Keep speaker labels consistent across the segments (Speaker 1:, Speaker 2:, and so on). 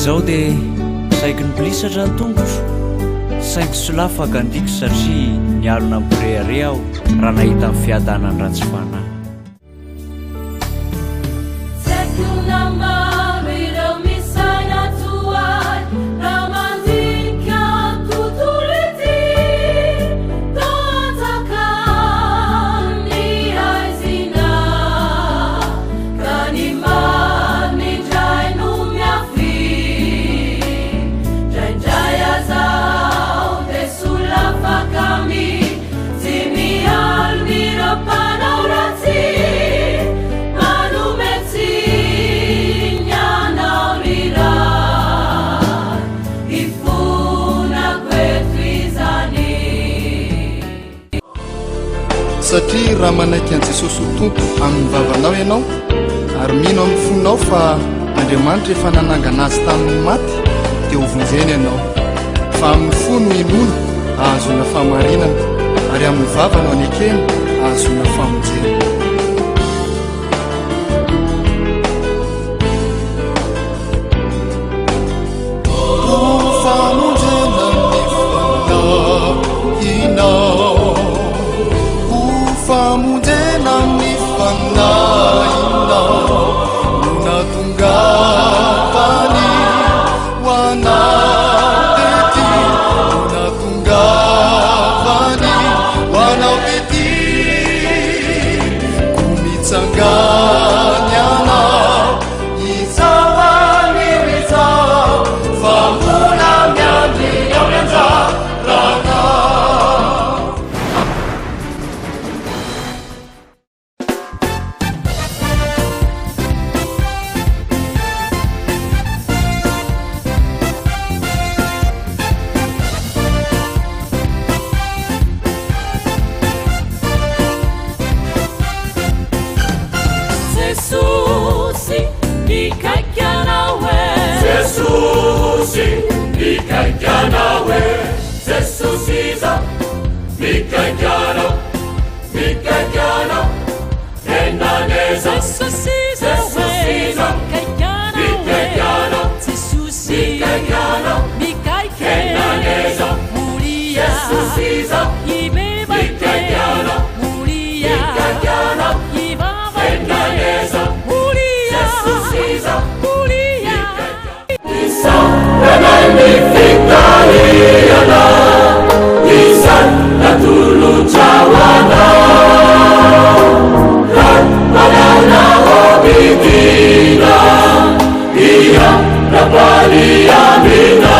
Speaker 1: Izao dia saiko ny bilisatra ny tongotro saingy solafaka andiko satria nialona ampirehare aho raha nahita ny fiadanany ratsy fanahy
Speaker 2: satria raha manaiky an Jesosy ho tompo amin'ny vavanao ianao ary mino amin'ny fonao fa Andriamanitra efa nanangana azy tamin'ny maty dia hovonjeny ianao fa amin'ny fo no inoana ahazona famarinana ary amin'ny vavanao any ekeny ahazona famonjena famonjena ny fanahinao
Speaker 3: Jesusi mikaikianawe Jesusiza mikaikiana enaneza Jesusiza mikaikiana enaneza Jesusiza mikaikiana enaneza Jesusiza Isa enanifikariana Isa natulucawana Rabbana hobidina Iya Rabbani amina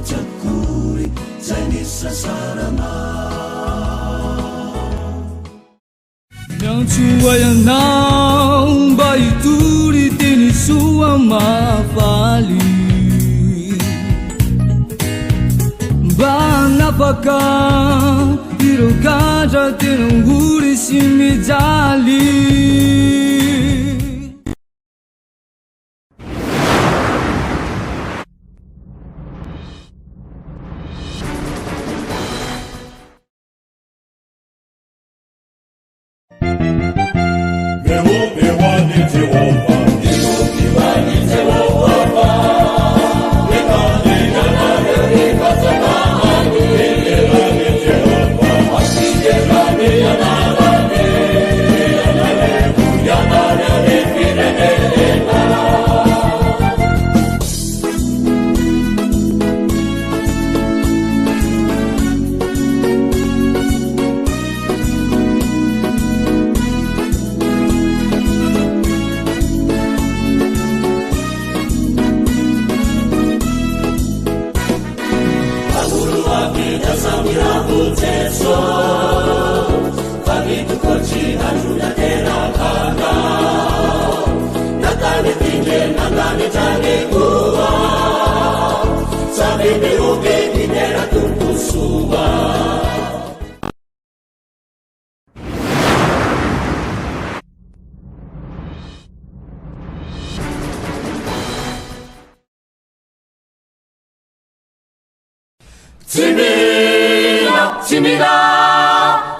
Speaker 4: Chakuri, Miantsoayanao mba hitory teny soa mafaly mba hanapaka ireo gadra tena ngory sy mijaly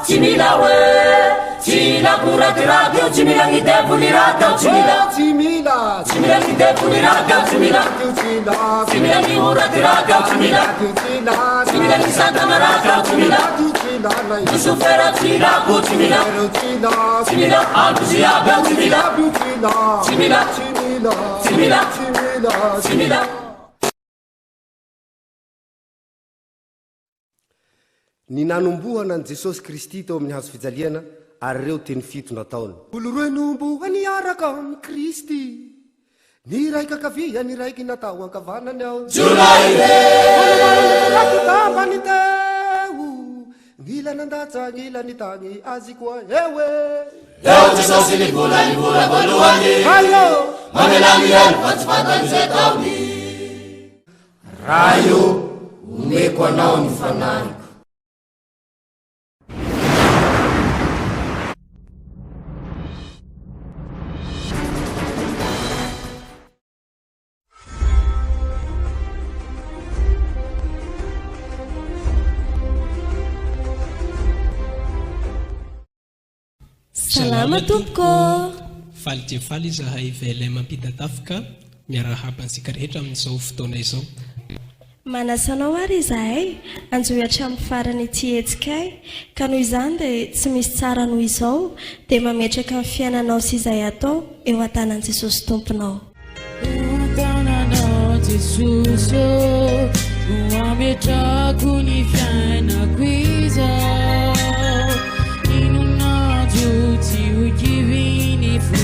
Speaker 3: Timila we Timila kuratiradio Timila ngidebuliradio Timila ngidebuliradio Timila ngihurratiradio Timila ngisantamaradio Yusufera Timila Timila albuziabel Timila
Speaker 5: Ny nanombohana an Jesosy Kristy teo amin'ny hazo fijaliana ary reo teny 7 taona. Olo roe nomboha niaraka amin'ny Kristy. Ny raika kavia ny raiky natao ankavanany ao. Jolay tambany teo. Ngila nandaja ngila nitany azy koa ewe.
Speaker 3: Eo Jesosy nivola voalohany.
Speaker 5: Ayo
Speaker 3: mamelany helo fatsifatany zay taony.
Speaker 5: Raha io omeko anao ny fananiko.
Speaker 6: Salama tompoko.
Speaker 7: Faly dia faly izahay velay mampida-tafika miarahabantsika rehetra amin'izao fotoana izao.
Speaker 6: Manasanao ary izahay anjoy hatramin'ny farany ity etsikay ka noho izany dia tsy misy tsara noho izao dia mametraka amin'ny fiainanao sy izay atao eo an-tanan' Jesosy tomponao.
Speaker 8: Tananao Jesosy no ametrako ny fiainako izao. Tsy ukivini fu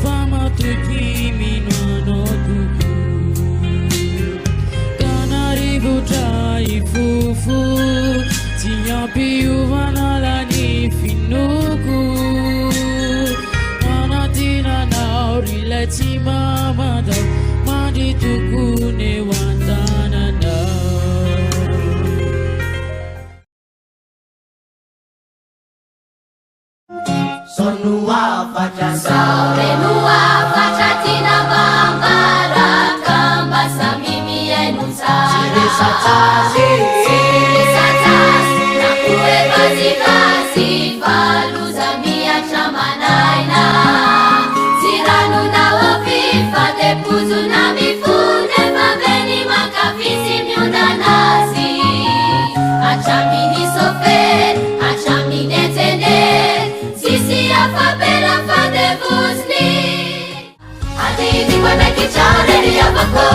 Speaker 8: fama tukimino anotuku kanaribu trai fufu tiyapi uvanala ni finuku anatina naurile timamada madituku ne wantananda.
Speaker 3: Sonua faca Saurenua faca tina bambara Kamba samimi enusa Siri satasi Nakue kasi Faluza mia chamanaina Siranu na wafifa Tepuzu na mifunde Mabeni makafisi miundanasi Achamini sofe Achamine tene Fabela fade busni Adidi kwenda kichare ya bako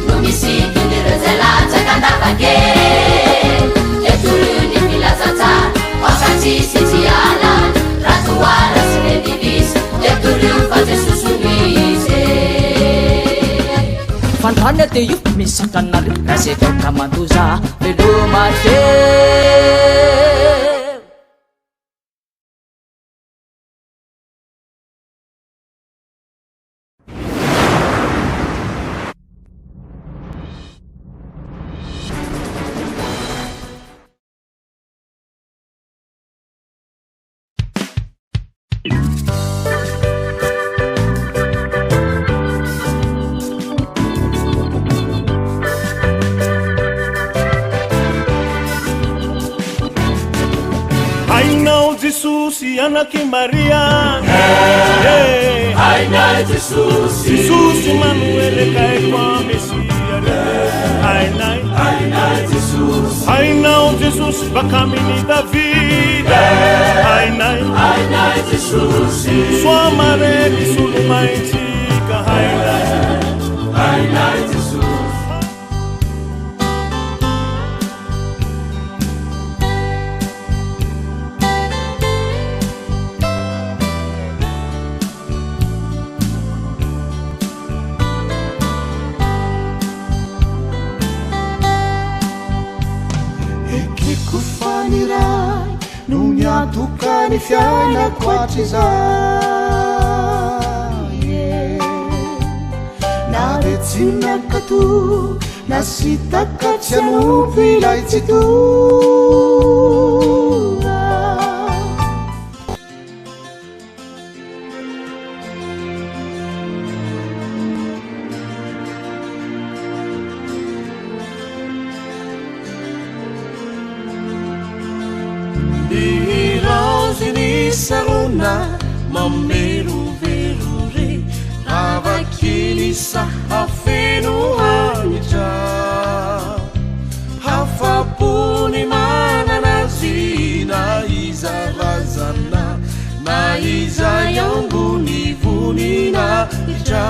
Speaker 3: Numisiki nirezela chakanda bage Etulu ni filazata Wakati sitiana Ratuwara sile divis Etulu fate susumise
Speaker 9: Fandran
Speaker 8: Ana te io misantanare Rasetao kamandoza velomate
Speaker 9: Jesús anaky Maria
Speaker 3: Hainai Jesus
Speaker 9: Emmanuel kaikwa Mesia
Speaker 3: Hainai Jesus
Speaker 9: Hainao Jesus bakamini David
Speaker 3: Hainai Jesus
Speaker 9: Swamare bisulumaitika
Speaker 3: Hainai Jesus
Speaker 5: Tukani fiana kwachiza na retsina katu na sitaka chanuvi laititu
Speaker 9: sarona mameroverore avakilisa hafeno hanitra hafapony manana zina iza razana na iza yambony vonina itra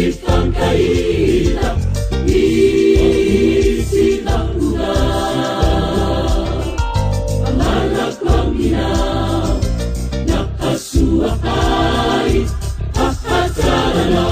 Speaker 9: ifankaina isinakuna amalakamina nakasuakai ahatarana.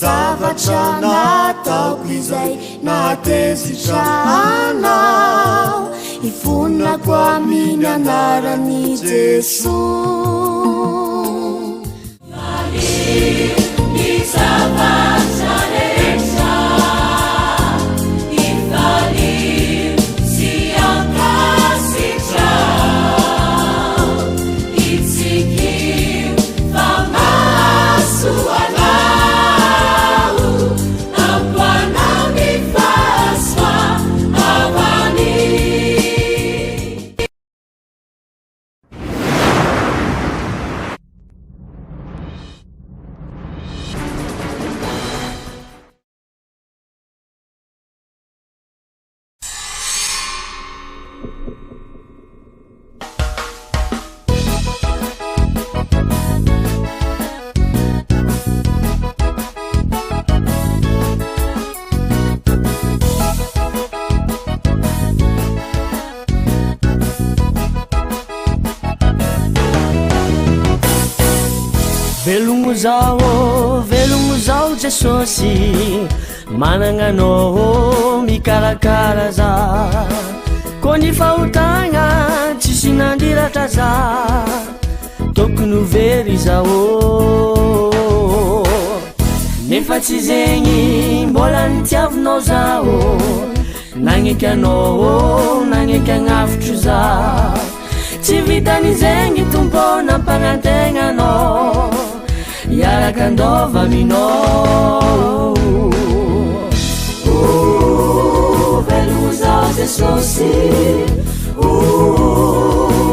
Speaker 9: Zavatra nataoko izay natezitrahanao ifonako amin'ny anarany Jesosy. Ny zavatra rehetra ifaly sy ankasitra itsikio fa mahasoa
Speaker 10: velogno zao Jesosy managna anao mikarakara za ko ny fahotagna tsisy nandiratra za tokony very zao nefa tsy zegny mbola nitiavinao zao nagneky anao nagneky agnavotro za tsy vitany zegny tompo nampagnategnanao iaraka andova aminao velogno zao Jesosy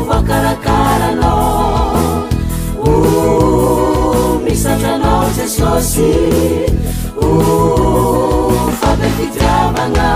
Speaker 10: vakarakaranao misatranao Jesosy fabefitiavagna.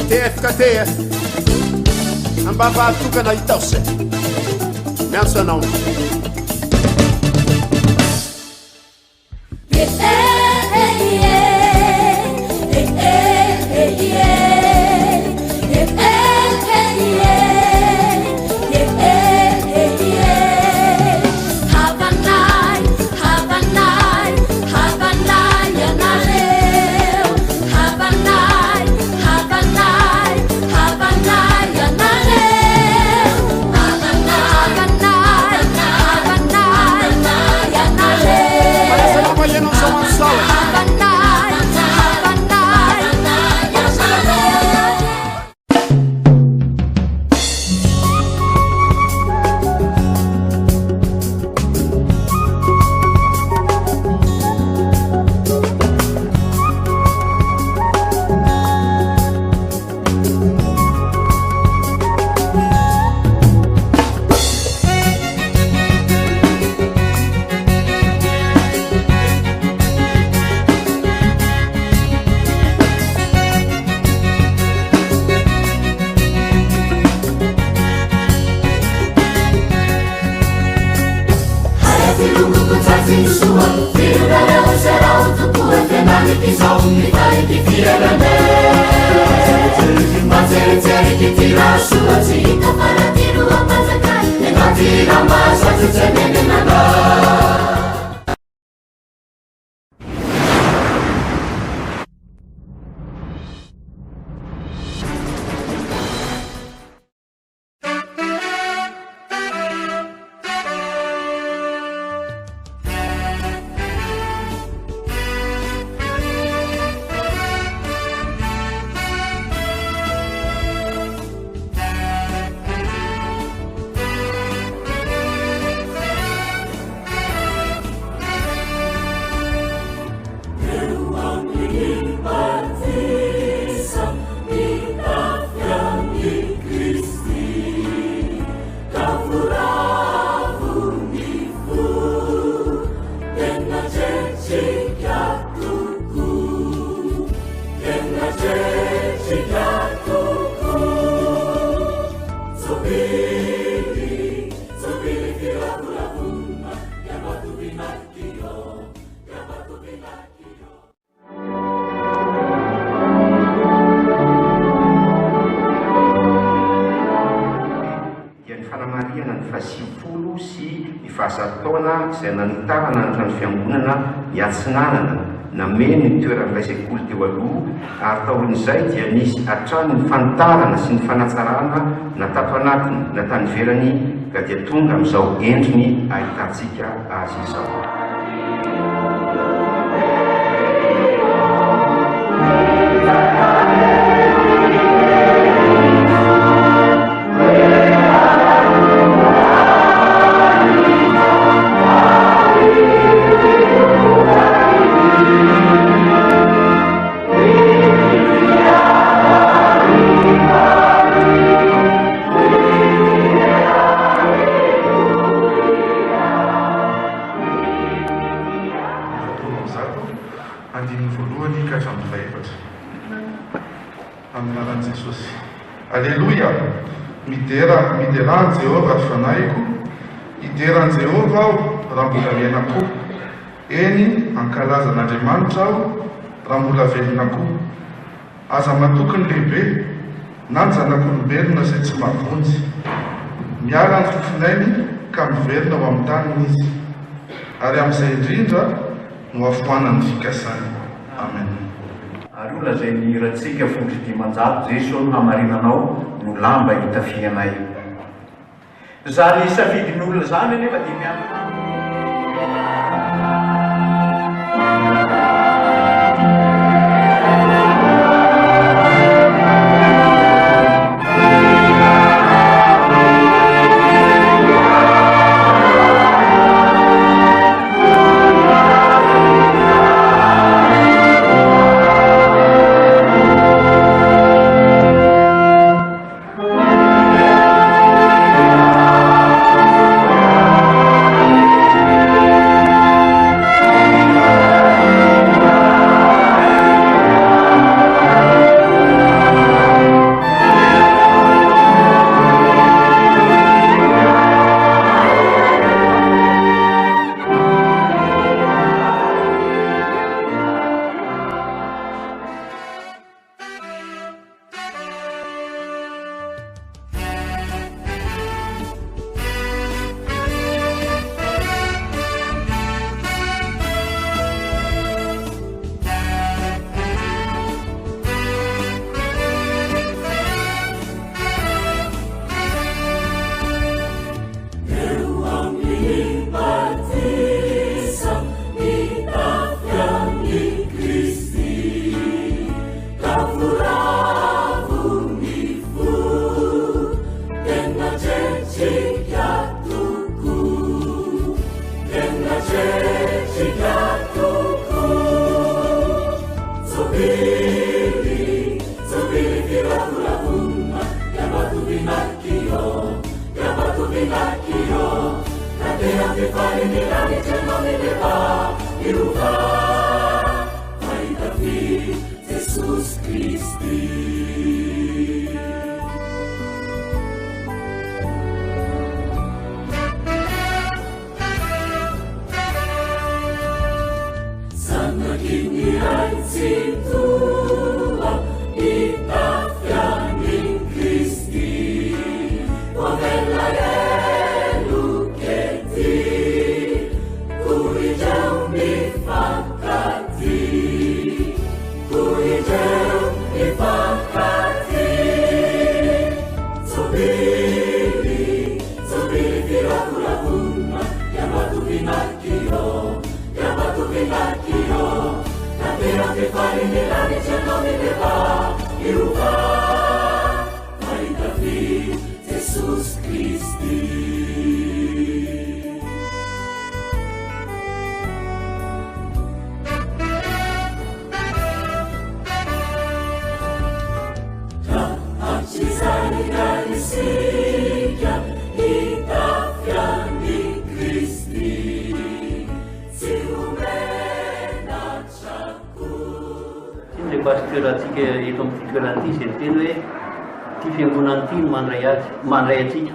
Speaker 11: TFKT ambava tokana hitause miantso anao
Speaker 3: Havanai, soa firodareo sarao tokoa fiananykizao mitaiky fianane majeritseriky tirasoa tsy hita faratiroa manjakay enatiramasatsy tsy anenenana
Speaker 12: izay nanitarana antrano fiangonana iatsinanana nameny ny toeran'ilay sekoly teo aloha ary taorin'izay dia nisy hatrany ny fanitarana sy ny fanatsarana natato anatiny natany ivelany ka dia tonga amin'izao endriny ahitantsika azy izao.
Speaker 13: Alleluia, mideran Jehova fanaiko, ideran Jehova aho raha mbola miaina-po. Eny ankalazan'Andriamanitra aho raha mbola velona-po. Aza matokony lehibe na ny zanak'olombelona izay tsy mavonjy. Miala ny fofinainy ka mivelona ao amin'ny taniny izy. Ary amin'izay indrindra no afohanany fikasany. Amen.
Speaker 1: Ary olona izay nihirantsika fotry dimanjato Jesosy hamarinanao no lamba hitafianay. Zany safidin'olona zany anefa dia mianana.
Speaker 14: Toeratsika eto amin'ny fitoeran'ity zay teny hoe ty fiangonana ity no mandray atsika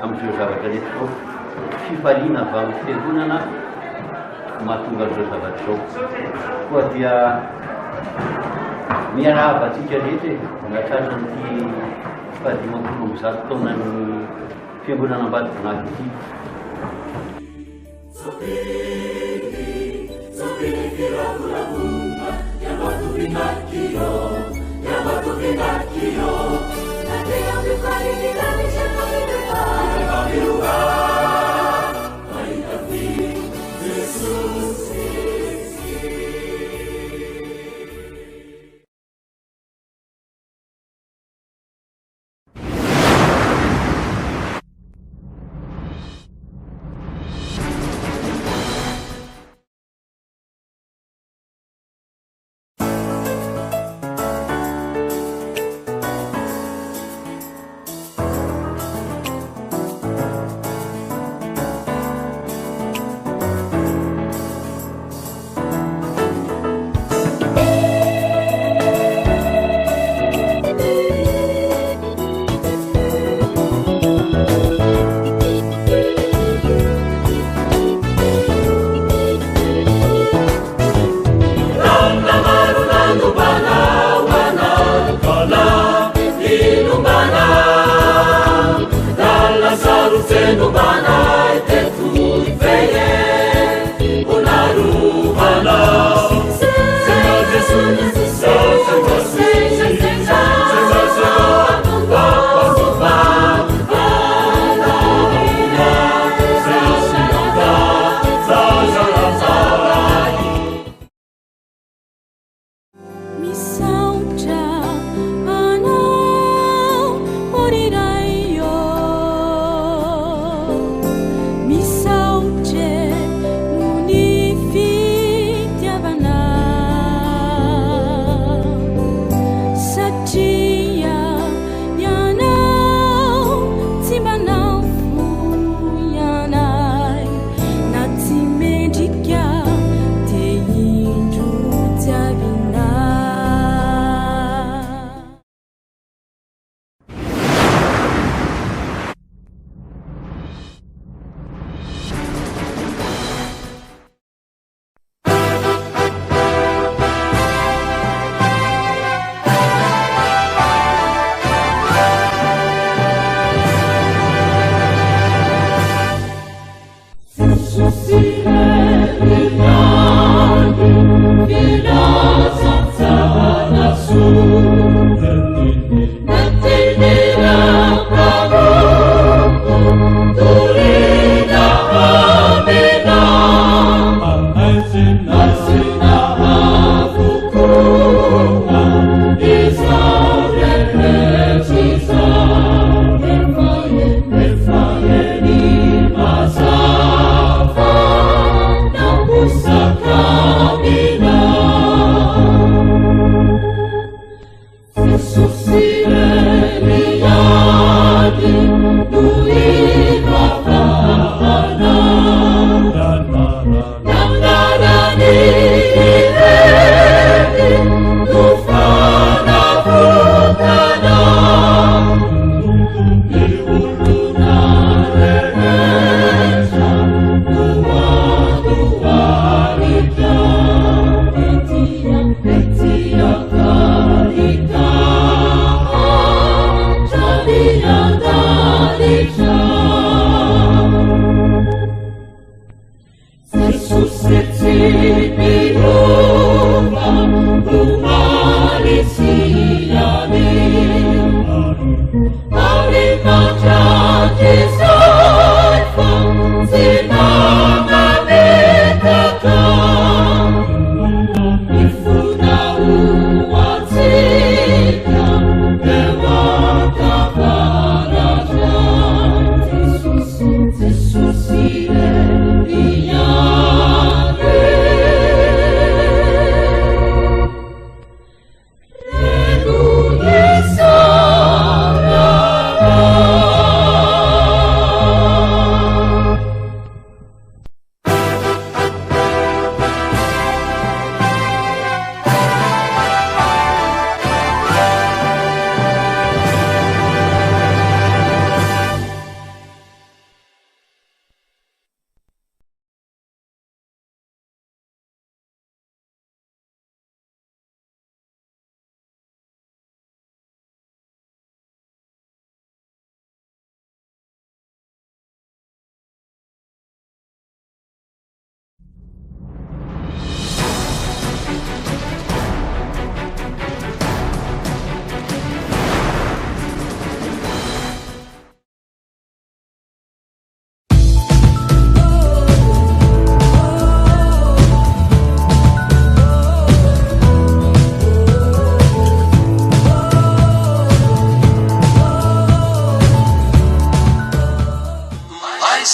Speaker 14: amin'izao zavatra rehetra zao, fifaliana avy amin'ny fiangonana mahatonga an'izao zavatra zao koa dia miarahaba atsika rehetra natratra n'ity fahadimampolo amby zato taona ny fiangonana Ambatovonaky ity.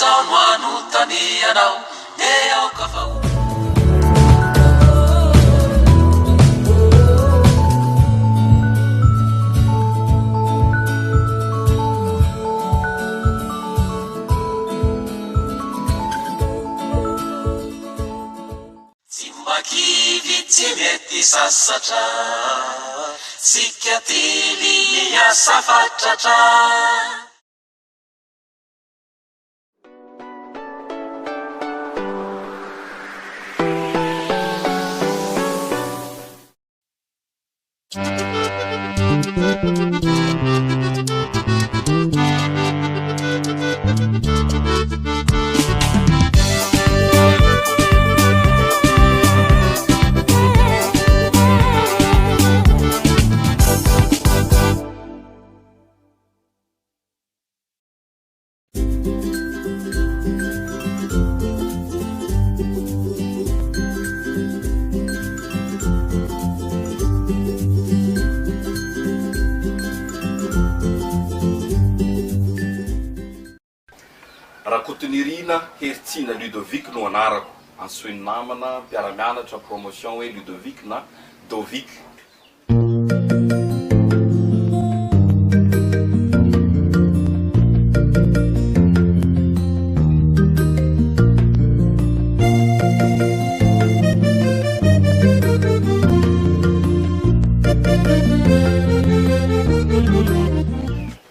Speaker 15: sao no anontanianao de aoka vao tsy makivy tsy mety sasatra tsika tily asa fatratra
Speaker 16: Rakotonirina Hertsina Ludovic no anarako ansoiny namana mpiara-mianatra promotion hoe Ludovic na Dovic.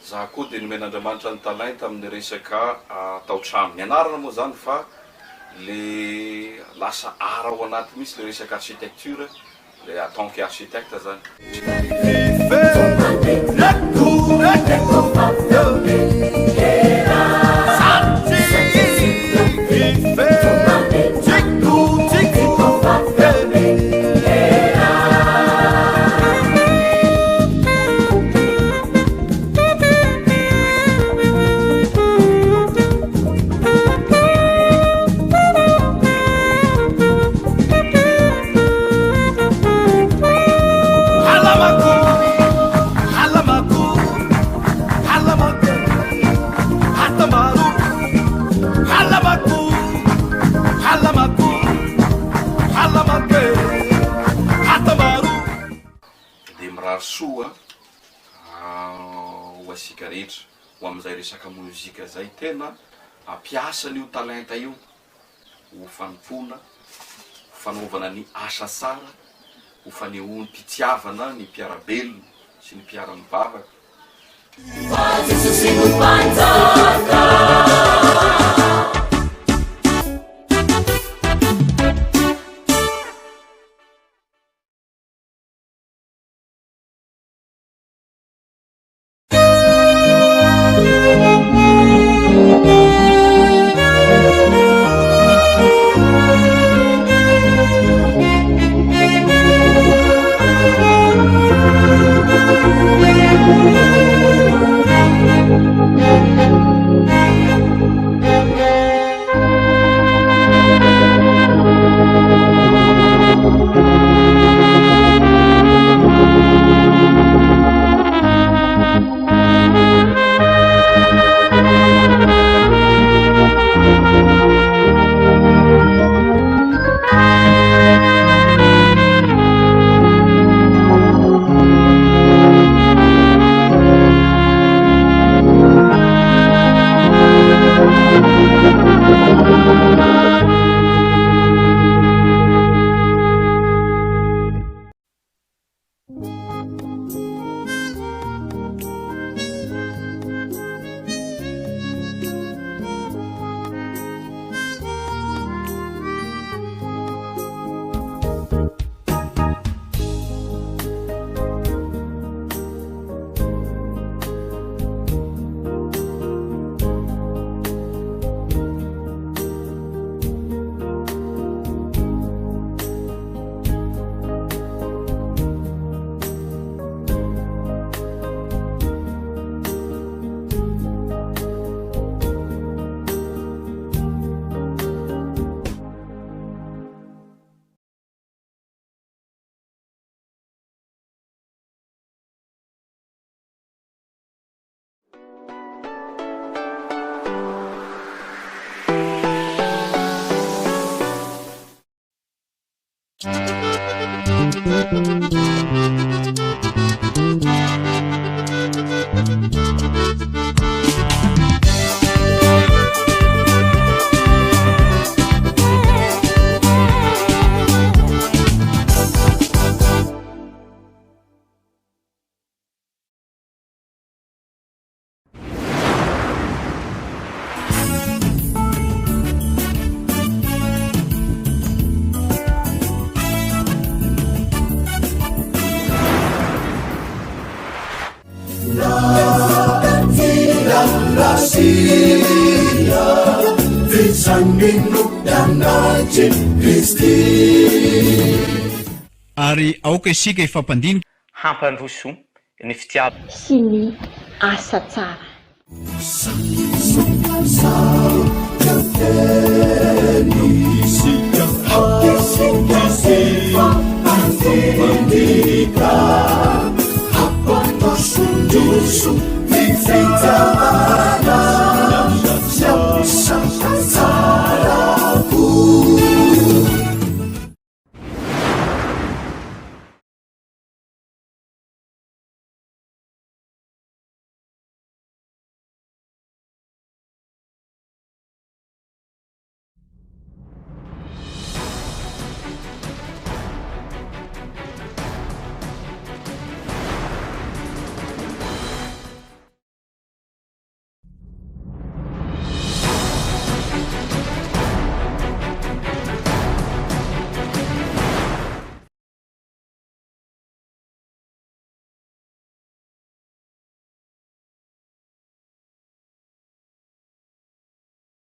Speaker 16: Zaho koa dia nomen'Andriamanitra ny talenta amin'ny resaka tao-trano. Ny anarana moa zany fa le lasa ara ao anaty misy le resaka architecture, le en tant qu'architecte zany. Soa ho asika rehetra ho amin'izay resaka mozika zay tena ampiasa an'io talenta io ho fanompona, ho fanaovana ny asa tsara, ho fanehoany mpitiavana ny mpiarabelona sy ny mpiara-mivavaka.
Speaker 9: manino anatry Kristy
Speaker 17: ary aoka isika ifampandinika
Speaker 18: hampandroso ny fitiava
Speaker 19: sy ny asa tsara
Speaker 9: Sika